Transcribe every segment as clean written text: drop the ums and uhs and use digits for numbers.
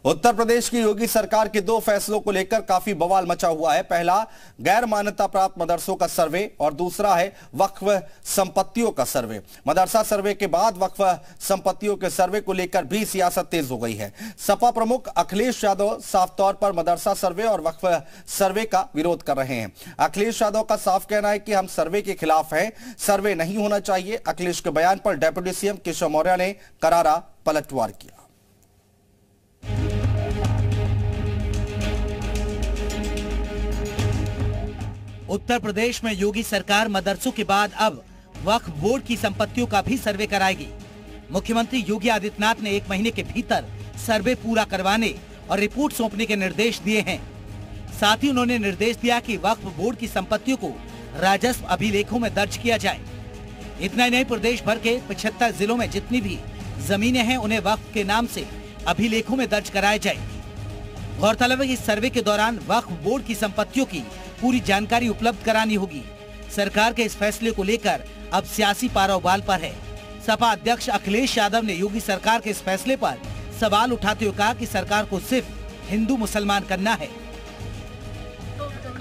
उत्तर प्रदेश की योगी सरकार के दो फैसलों को लेकर काफी बवाल मचा हुआ है। पहला गैर मान्यता प्राप्त मदरसों का सर्वे और दूसरा है वक्फ संपत्तियों का सर्वे। मदरसा सर्वे के बाद वक्फ संपत्तियों के सर्वे को लेकर भी सियासत तेज हो गई है। सपा प्रमुख अखिलेश यादव साफ तौर पर मदरसा सर्वे और वक्फ सर्वे का विरोध कर रहे हैं। अखिलेश यादव का साफ कहना है कि हम सर्वे के खिलाफ हैं, सर्वे नहीं होना चाहिए। अखिलेश के बयान पर डिप्टी सीएम केशव मौर्य ने करारा पलटवार किया। उत्तर प्रदेश में योगी सरकार मदरसों के बाद अब वक्फ बोर्ड की संपत्तियों का भी सर्वे कराएगी। मुख्यमंत्री योगी आदित्यनाथ ने 1 महीने के भीतर सर्वे पूरा करवाने और रिपोर्ट सौंपने के निर्देश दिए हैं। साथ ही उन्होंने निर्देश दिया कि वक्फ बोर्ड की संपत्तियों को राजस्व अभिलेखों में दर्ज किया जाए। इतना ही नहीं, प्रदेश भर के 75 जिलों में जितनी भी जमीनें हैं उन्हें वक्फ के नाम से अभिलेखों में दर्ज कराया जाए। गौरतलब है कि इस सर्वे के दौरान वक्फ बोर्ड की संपत्तियों की पूरी जानकारी उपलब्ध करानी होगी। सरकार के इस फैसले को लेकर अब सियासी पारा उबाल पर है। सपा अध्यक्ष अखिलेश यादव ने योगी सरकार के इस फैसले पर सवाल उठाते हुए कहा कि सरकार को सिर्फ हिंदू मुसलमान करना है।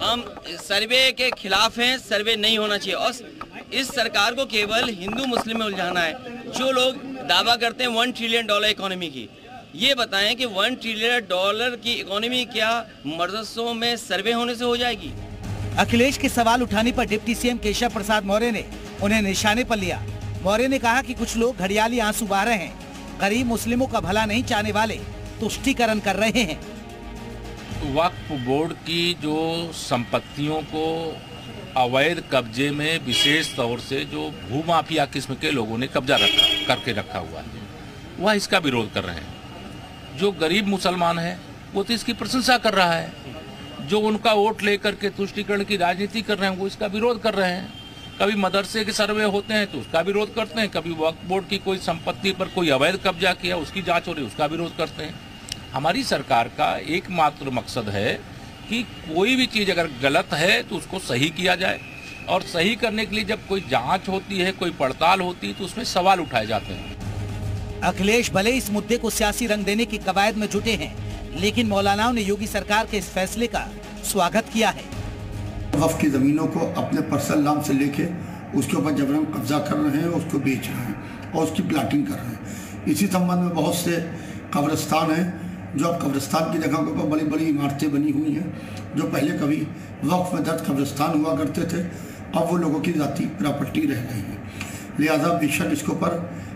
हम सर्वे के खिलाफ हैं, सर्वे नहीं होना चाहिए और इस सरकार को केवल हिंदू मुस्लिम में उलझाना है। जो लोग दावा करते हैं $1 ट्रिलियन इकोनॉमी की, ये बताएं कि $1 ट्रिलियन की इकोनॉमी क्या मदरसों में सर्वे होने से हो जाएगी? अखिलेश के सवाल उठाने पर डिप्टी सीएम केशव प्रसाद मौर्य ने उन्हें निशाने पर लिया। मौर्य ने कहा कि कुछ लोग घड़ियाली आंसू बहा रहे हैं, गरीब मुस्लिमों का भला नहीं चाहने वाले तुष्टीकरण कर रहे हैं। वक्फ बोर्ड की जो संपत्तियों को अवैध कब्जे में विशेष तौर से जो भूमाफिया किस्म के लोगों ने कब्जा करके रखा हुआ है, वह इसका विरोध कर रहे हैं। जो गरीब मुसलमान है वो तो इसकी प्रशंसा कर रहा है। जो उनका वोट लेकर के तुष्टीकरण की राजनीति कर रहे हैं वो इसका विरोध कर रहे हैं। कभी मदरसे के सर्वे होते हैं तो उसका विरोध करते हैं, कभी वक्फ बोर्ड की कोई संपत्ति पर कोई अवैध कब्जा किया उसकी जांच हो रही उसका विरोध करते हैं। हमारी सरकार का एकमात्र मकसद है कि कोई भी चीज़ अगर गलत है तो उसको सही किया जाए, और सही करने के लिए जब कोई जांच होती है, कोई पड़ताल होती है तो उसमें सवाल उठाए जाते हैं। अखिलेश भले इस मुद्दे को सियासी रंग देने की कवायद में जुटे हैं, लेकिन मौलानाओं ने योगी सरकार के इस फैसले का स्वागत किया है। वक्फ की जमीनों को अपने पर्सनल नाम से लेके उसके ऊपर जबरन कब्जा कर रहे हैं, उसको बेच रहे हैं और उसकी प्लाटिंग कर रहे हैं। इसी संबंध में बहुत से कब्रिस्तान हैं जो अब कब्रिस्तान की जगह के ऊपर बड़ी बड़ी इमारतें बनी हुई हैं, जो पहले कभी वक्फ में दर्ज कब्रिस्तान हुआ करते थे, अब वो लोगों की जाती प्रॉपर्टी रह गई है। लिहाजा बेशक इसके ऊपर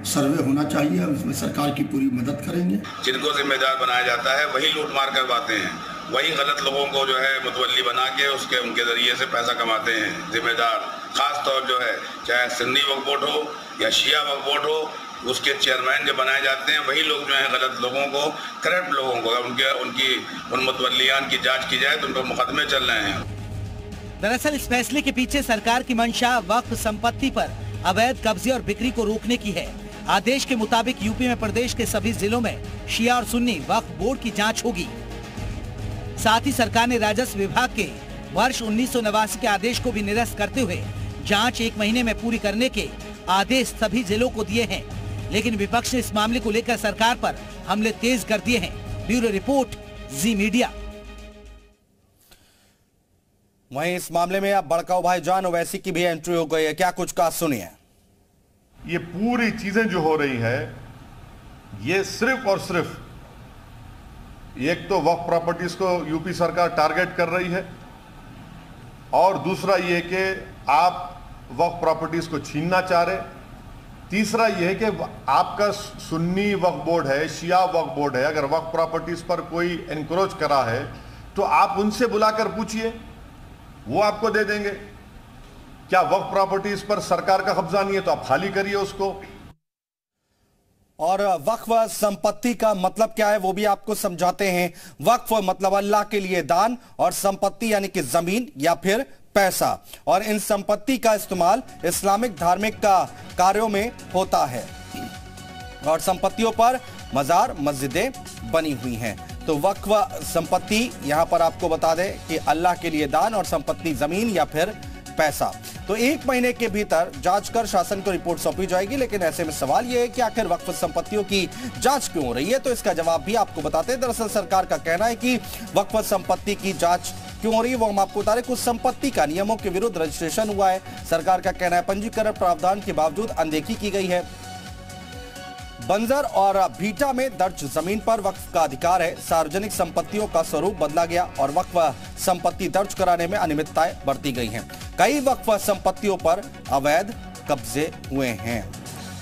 सर्वे होना चाहिए, हम इसमें सरकार की पूरी मदद करेंगे। जिनको जिम्मेदार बनाया जाता है वही लूटमार करवाते हैं, वही गलत लोगों को जो है मुतवल्ली बना के उनके जरिए से पैसा कमाते हैं। जिम्मेदार खास तौर जो है, चाहे सुन्नी वक्फ बोर्ड हो या शिया वक्फ बोर्ड हो, उसके चेयरमैन जो बनाए जाते हैं वही लोग जो है गलत लोगों को, करप्ट लोगों को, उन मुतवल्लियान की जांच की जाए तो उन पर मुकदमे चल रहे हैं। दरअसल इस फैसले के पीछे सरकार की मंशा वक्फ संपत्ति पर अवैध कब्जे और बिक्री को रोकने की है। आदेश के मुताबिक यूपी में प्रदेश के सभी जिलों में शिया और सुन्नी वक्फ बोर्ड की जांच होगी। साथ ही सरकार ने राजस्व विभाग के वर्ष 1989 के आदेश को भी निरस्त करते हुए जांच 1 महीने में पूरी करने के आदेश सभी जिलों को दिए हैं। लेकिन विपक्ष ने इस मामले को लेकर सरकार पर हमले तेज कर दिए हैं। ब्यूरो रिपोर्ट, जी मीडिया। वहीं इस मामले में अब बड़काऊ भाईजान ओवैसी की भी एंट्री हो गई है। क्या कुछ कहा सुनिए। ये पूरी चीजें जो हो रही है ये सिर्फ और सिर्फ एक तो वक्फ प्रॉपर्टीज को यूपी सरकार टारगेट कर रही है, और दूसरा ये कि आप वक्फ प्रॉपर्टीज को छीनना चाह रहे। तीसरा ये है कि आपका सुन्नी वक्फ बोर्ड है, शिया वक्फ बोर्ड है, अगर वक्फ प्रॉपर्टीज पर कोई एनक्रोच करा है तो आप उनसे बुलाकर पूछिए, वो आपको दे देंगे। क्या वक्फ प्रॉपर्टीज पर सरकार का कब्जा नहीं है तो आप खाली करिए उसको। और वक्फ संपत्ति का मतलब क्या है वो भी आपको समझाते हैं। वक्फ मतलब अल्लाह के लिए दान, और संपत्ति यानी कि जमीन या फिर पैसा, और इन संपत्ति का इस्तेमाल इस्लामिक धार्मिक कार्यों में होता है। और संपत्तियों पर मजार मस्जिदें बनी हुई हैं। तो वक्फ संपत्ति यहां पर आपको बता दें कि अल्लाह के लिए दान, और संपत्ति जमीन या फिर पैसा। तो 1 महीने के भीतर जांच कर शासन को रिपोर्ट सौंपी जाएगी। लेकिन ऐसे में सवाल यह है कि आखिर वक्फ संपत्तियों की जांच क्यों हो रही है, तो इसका जवाब भी आपको बताते हैं। दरअसल सरकार का कहना है कि वक्फ संपत्ति की जांच क्यों हो रही है वो हम आपको बता रहे। कुछ संपत्ति का नियमों के विरुद्ध रजिस्ट्रेशन हुआ है। सरकार का कहना है पंजीकरण प्रावधान के बावजूद अनदेखी की गई है। बंजर और भीटा में दर्ज जमीन पर वक्फ का अधिकार है। सार्वजनिक संपत्तियों का स्वरूप बदला गया और वक्फ संपत्ति दर्ज कराने में अनियमितताएं बरती गई हैं। कई वक्फ संपत्तियों पर अवैध कब्जे हुए हैं।